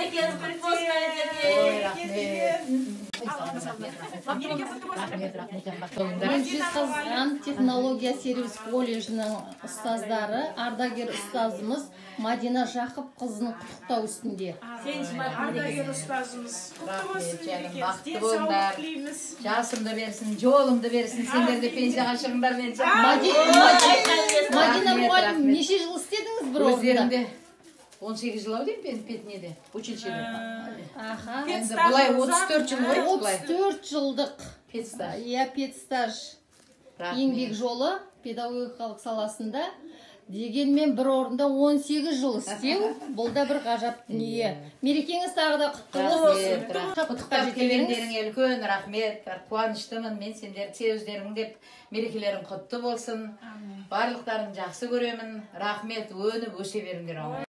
Берекеңіз бір болсын Жезқазған технология сервис колледжінің ұстаздары, ардагер ұстазымыз Мадина Жақыпқызын құттықтау үстінде. Ардагер ұстазымыз құтты болсын, берекеңіз, бақытты денсаулық болыңдар. тілейміз. Жасымды берсін, жолымды берсін, сендер де пенсияға шығыңдар мен. Мадина мұғалім, неше жыл істедіңіз бір орында? Өздерінде 18 жыл деймін петнеде, училищеде. Аха. Енді бұлай 34 жыл ғой, бұлай. 34 жылдық. Педстаж. Иә, педстаж. Еңбек жолы педагогикалық саласында. Дегенмен бір орында 18 жыл істеу, бұл да бір ғажап дүние. Мерекеңіз тағы да құтты болсын. Құттықтап келгендеріңе үлкен рахмет, қуаныштымын. Мен сендер өздерің деп мерекелерің құтты болсын. Барлықтарын жақсы көремін. Рахмет, өніп өсе беріңдер.